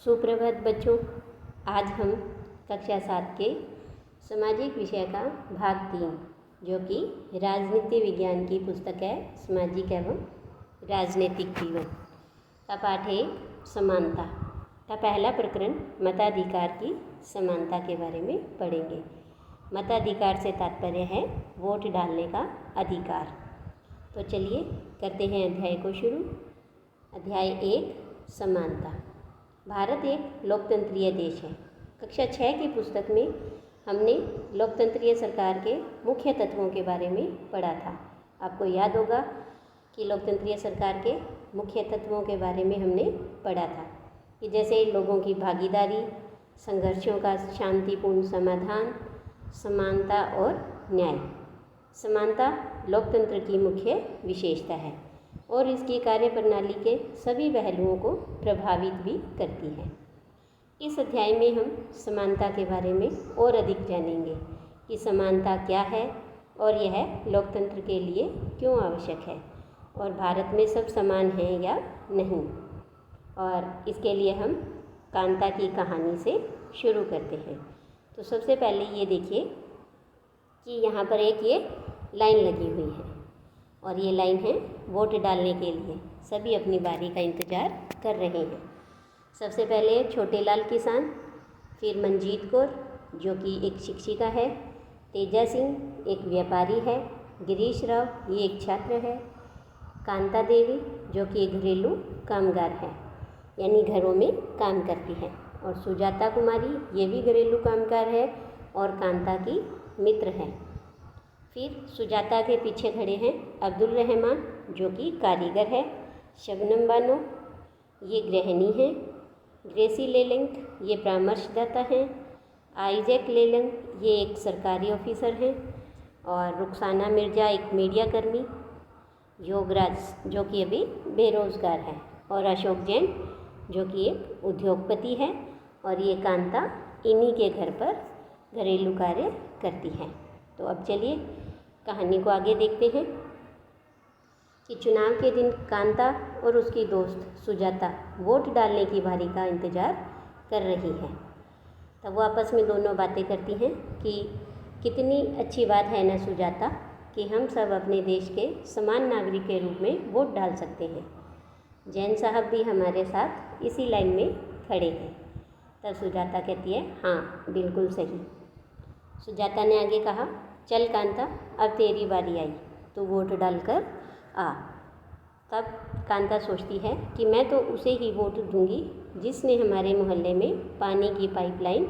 सुप्रभात बच्चों। आज हम कक्षा 7 के सामाजिक विषय का भाग 3 जो कि राजनीति विज्ञान की पुस्तक है सामाजिक एवं राजनीतिक जीवन का पाठ है समानता का पहला प्रकरण मताधिकार की समानता के बारे में पढ़ेंगे। मताधिकार से तात्पर्य है वोट डालने का अधिकार। तो चलिए करते हैं अध्याय को शुरू। अध्याय 1 समानता। भारत एक लोकतंत्रीय देश है। कक्षा 6 की पुस्तक में हमने लोकतंत्रीय सरकार के मुख्य तत्वों के बारे में पढ़ा था। आपको याद होगा कि लोकतंत्रीय सरकार के मुख्य तत्वों के बारे में हमने पढ़ा था कि जैसे लोगों की भागीदारी, संघर्षों का शांतिपूर्ण समाधान, समानता और न्याय। समानता लोकतंत्र की मुख्य विशेषता है और इसकी कार्यप्रणाली के सभी पहलुओं को प्रभावित भी करती है। इस अध्याय में हम समानता के बारे में और अधिक जानेंगे कि समानता क्या है और यह लोकतंत्र के लिए क्यों आवश्यक है और भारत में सब समान हैं या नहीं। और इसके लिए हम कांता की कहानी से शुरू करते हैं। तो सबसे पहले ये देखिए कि यहाँ पर एक ये लाइन लगी हुई है और ये लाइन है वोट डालने के लिए। सभी अपनी बारी का इंतज़ार कर रहे हैं। सबसे पहले छोटे लाल किसान, फिर मंजीत कौर जो कि एक शिक्षिका है, तेजा सिंह एक व्यापारी है, गिरीश राव ये एक छात्र है, कांता देवी जो कि एक घरेलू कामगार है यानी घरों में काम करती है, और सुजाता कुमारी ये भी घरेलू कामगार है और कांता की मित्र है। फिर सुजाता के पीछे खड़े हैं अब्दुल रहमान जो कि कारीगर है, शबनम बानो ये गृहिणी है, ग्रेसी लेलंग ये परामर्शदाता हैं, आइजैक लेलंग ये एक सरकारी ऑफिसर हैं, और रुखसाना मिर्ज़ा एक मीडिया कर्मी, योगराज जो कि अभी बेरोज़गार है, और अशोक जैन जो कि एक उद्योगपति है, और ये कांता इन्हीं के घर पर घरेलू कार्य करती है। तो अब चलिए कहानी को आगे देखते हैं कि चुनाव के दिन कांता और उसकी दोस्त सुजाता वोट डालने की बारी का इंतज़ार कर रही है। तब वो आपस में दोनों बातें करती हैं कि कितनी अच्छी बात है ना सुजाता कि हम सब अपने देश के समान नागरिक के रूप में वोट डाल सकते हैं। जैन साहब भी हमारे साथ इसी लाइन में खड़े हैं। तब सुजाता कहती है हाँ बिल्कुल सही। सुजाता ने आगे कहा चल कांता अब तेरी बारी आई, तो वोट डालकर आ। तब कांता सोचती है कि मैं तो उसे ही वोट दूंगी जिसने हमारे मोहल्ले में पानी की पाइपलाइन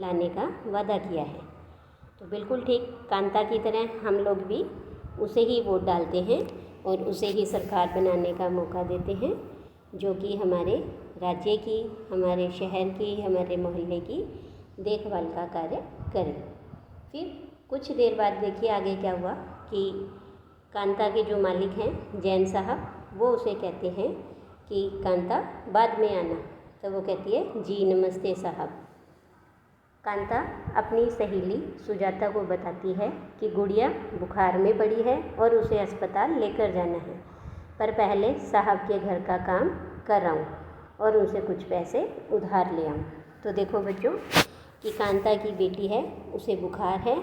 लाने का वादा किया है। तो बिल्कुल ठीक कांता की तरह हम लोग भी उसे ही वोट डालते हैं और उसे ही सरकार बनाने का मौका देते हैं जो कि हमारे राज्य की, हमारे शहर की, हमारे मोहल्ले की देखभाल का कार्य करे। फिर कुछ देर बाद देखिए आगे क्या हुआ कि कांता के जो मालिक हैं जैन साहब वो उसे कहते हैं कि कांता बाद में आना। तो वो कहती है जी नमस्ते साहब। कांता अपनी सहेली सुजाता को बताती है कि गुड़िया बुखार में पड़ी है और उसे अस्पताल लेकर जाना है, पर पहले साहब के घर का काम कराऊं और उनसे कुछ पैसे उधार ले आऊं। तो देखो बच्चों कि कांता की बेटी है, उसे बुखार है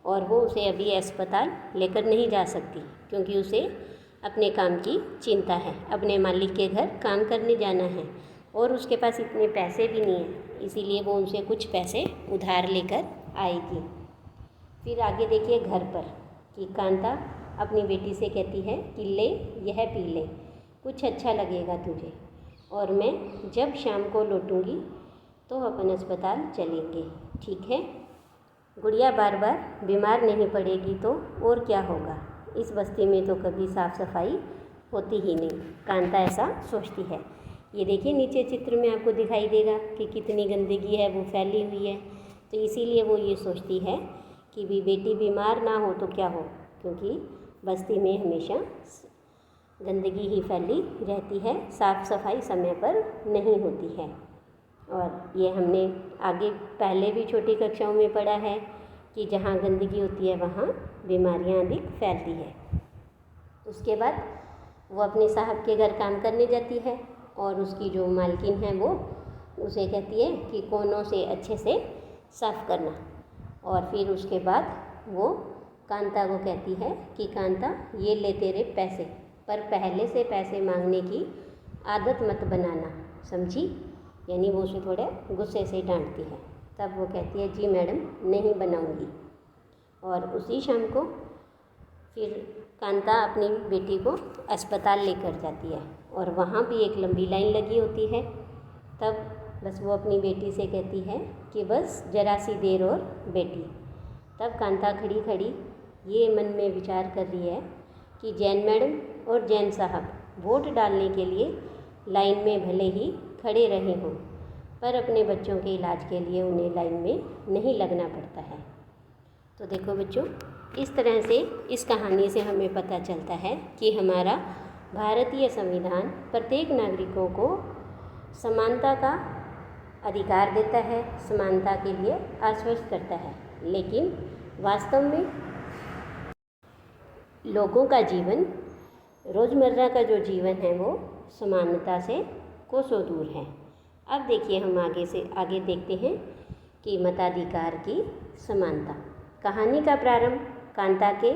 और वो उसे अभी अस्पताल लेकर नहीं जा सकती क्योंकि उसे अपने काम की चिंता है, अपने मालिक के घर काम करने जाना है और उसके पास इतने पैसे भी नहीं हैं, इसीलिए वो उनसे कुछ पैसे उधार लेकर आएगी। फिर आगे देखिए घर पर कि कांता अपनी बेटी से कहती है कि ले यह पी ले, कुछ अच्छा लगेगा तुझे, और मैं जब शाम को लौटूंगी तो अपन अस्पताल चलेंगे, ठीक है। गुड़िया बार बार बीमार नहीं पड़ेगी तो और क्या होगा, इस बस्ती में तो कभी साफ़ सफाई होती ही नहीं। कांता ऐसा सोचती है। ये देखिए नीचे चित्र में आपको दिखाई देगा कि कितनी गंदगी है वो फैली हुई है। तो इसीलिए वो ये सोचती है कि भी बेटी बीमार ना हो तो क्या हो, क्योंकि बस्ती में हमेशा गंदगी ही फैली रहती है, साफ़ सफाई समय पर नहीं होती है। और ये हमने आगे पहले भी छोटी कक्षाओं में पढ़ा है कि जहाँ गंदगी होती है वहाँ बीमारियाँ अधिक फैलती है। उसके बाद वो अपने साहब के घर काम करने जाती है और उसकी जो मालकिन है वो उसे कहती है कि कोनों से अच्छे से साफ करना। और फिर उसके बाद वो कांता को कहती है कि कांता ये ले तेरे पैसे, पर पहले से पैसे मांगने की आदत मत बनाना, समझी। यानी वो उसे थोड़े गुस्से से डांटती है। तब वो कहती है जी मैडम नहीं बनाऊंगी। और उसी शाम को फिर कांता अपनी बेटी को अस्पताल लेकर जाती है और वहाँ भी एक लंबी लाइन लगी होती है। तब बस वो अपनी बेटी से कहती है कि बस जरा सी देर और बेटी। तब कांता खड़ी खड़ी ये मन में विचार कर रही है कि जैन मैडम और जैन साहब वोट डालने के लिए लाइन में भले ही खड़े रहे हों, पर अपने बच्चों के इलाज के लिए उन्हें लाइन में नहीं लगना पड़ता है। तो देखो बच्चों, इस तरह से इस कहानी से हमें पता चलता है कि हमारा भारतीय संविधान प्रत्येक नागरिकों को समानता का अधिकार देता है, समानता के लिए आश्वस्त करता है, लेकिन वास्तव में लोगों का जीवन, रोज़मर्रा का जो जीवन है वो समानता से कोसों दूर है। अब देखिए हम आगे देखते हैं कि मताधिकार की समानता। कहानी का प्रारंभ कांता के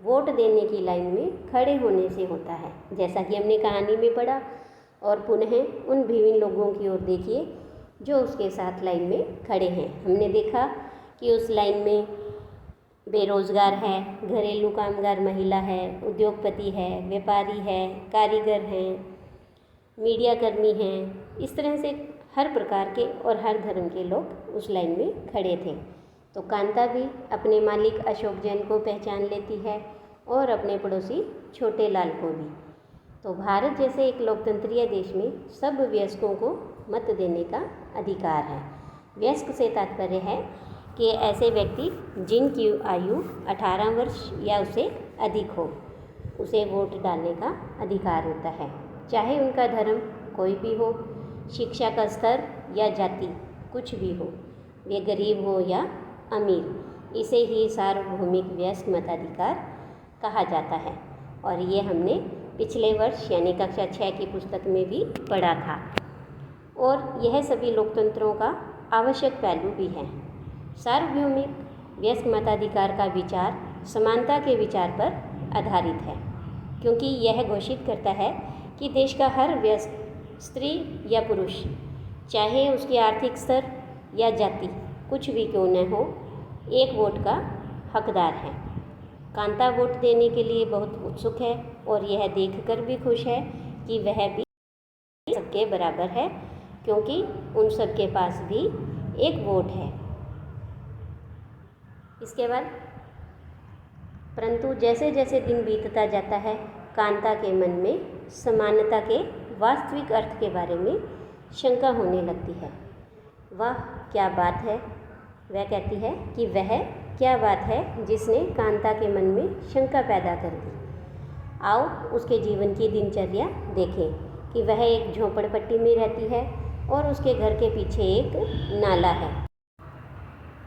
वोट देने की लाइन में खड़े होने से होता है, जैसा कि हमने कहानी में पढ़ा। और पुनः उन विभिन्न लोगों की ओर देखिए जो उसके साथ लाइन में खड़े हैं। हमने देखा कि उस लाइन में बेरोज़गार है, घरेलू कामगार महिला है, उद्योगपति है, व्यापारी है, कारीगर हैं, मीडिया कर्मी हैं। इस तरह से हर प्रकार के और हर धर्म के लोग उस लाइन में खड़े थे। तो कांता भी अपने मालिक अशोक जैन को पहचान लेती है और अपने पड़ोसी छोटे लाल को भी। तो भारत जैसे एक लोकतंत्रीय देश में सब वयस्कों को मत देने का अधिकार है। वयस्क से तात्पर्य है कि ऐसे व्यक्ति जिनकी आयु 18 वर्ष या उससे अधिक हो, उसे वोट डालने का अधिकार होता है, चाहे उनका धर्म कोई भी हो, शिक्षा का स्तर या जाति कुछ भी हो, वे गरीब हो या अमीर। इसे ही सार्वभौमिक वयस्क मताधिकार कहा जाता है। और ये हमने पिछले वर्ष यानी कक्षा 6 की पुस्तक में भी पढ़ा था। और यह सभी लोकतंत्रों का आवश्यक पहलू भी है। सार्वभौमिक वयस्क मताधिकार का विचार समानता के विचार पर आधारित है, क्योंकि यह घोषित करता है कि देश का हर वयस्क स्त्री या पुरुष, चाहे उसकी आर्थिक स्तर या जाति कुछ भी क्यों न हो, एक वोट का हकदार है। कांता वोट देने के लिए बहुत उत्सुक है और यह देखकर भी खुश है कि वह भी सबके बराबर है, क्योंकि उन सबके पास भी एक वोट है। इसके बाद परंतु जैसे जैसे दिन बीतता जाता है, कांता के मन में समानता के वास्तविक अर्थ के बारे में शंका होने लगती है। वह क्या बात है, वह कहती है कि वह क्या बात है जिसने कांता के मन में शंका पैदा कर दी। आओ उसके जीवन की दिनचर्या देखें कि वह एक झोपड़पट्टी में रहती है और उसके घर के पीछे एक नाला है।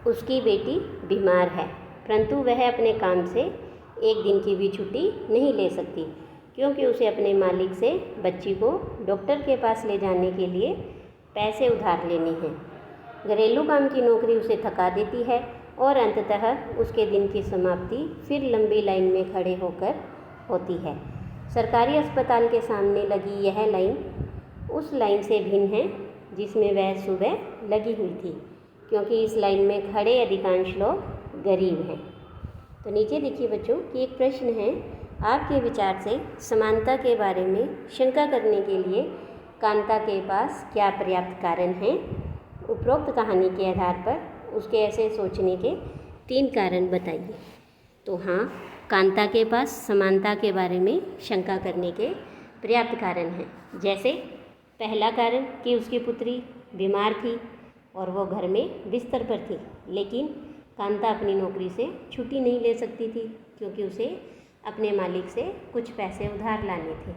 उसकी बेटी बीमार है, परंतु वह अपने काम से एक दिन की भी छुट्टी नहीं ले सकती, क्योंकि उसे अपने मालिक से बच्ची को डॉक्टर के पास ले जाने के लिए पैसे उधार लेने हैं। घरेलू काम की नौकरी उसे थका देती है और अंततः उसके दिन की समाप्ति फिर लंबी लाइन में खड़े होकर होती है। सरकारी अस्पताल के सामने लगी यह लाइन उस लाइन से भिन्न है जिसमें वह सुबह लगी हुई थी, क्योंकि इस लाइन में खड़े अधिकांश लोग गरीब हैं। तो नीचे देखिए बच्चों कि एक प्रश्न है, आपके विचार से समानता के बारे में शंका करने के लिए कांता के पास क्या पर्याप्त कारण हैं? उपरोक्त कहानी के आधार पर उसके ऐसे सोचने के 3 कारण बताइए। तो हाँ, कांता के पास समानता के बारे में शंका करने के पर्याप्त कारण हैं। जैसे पहला कारण कि उसकी पुत्री बीमार थी और वो घर में बिस्तर पर थी, लेकिन कांता अपनी नौकरी से छुट्टी नहीं ले सकती थी, क्योंकि उसे अपने मालिक से कुछ पैसे उधार लाने थे।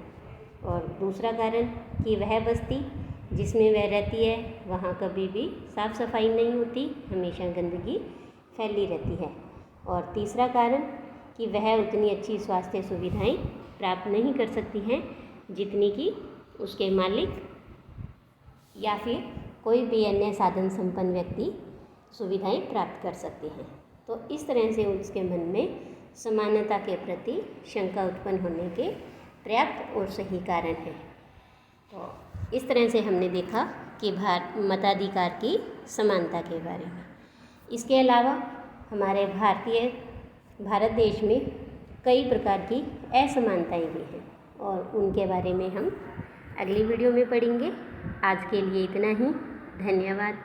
और दूसरा कारण कि वह बस्ती जिसमें वह रहती है वहाँ कभी भी साफ़ सफाई नहीं होती, हमेशा गंदगी फैली रहती है। और तीसरा कारण कि वह उतनी अच्छी स्वास्थ्य सुविधाएं प्राप्त नहीं कर सकती हैं जितनी कि उसके मालिक या फिर कोई भी अन्य साधन संपन्न व्यक्ति सुविधाएं प्राप्त कर सकते हैं। तो इस तरह से उसके मन में समानता के प्रति शंका उत्पन्न होने के पर्याप्त और सही कारण है। तो इस तरह से हमने देखा कि मताधिकार की समानता के बारे में। इसके अलावा हमारे भारत देश में कई प्रकार की असमानताएं भी हैं और उनके बारे में हम अगली वीडियो में पढ़ेंगे। आज के लिए इतना ही। धन्यवाद।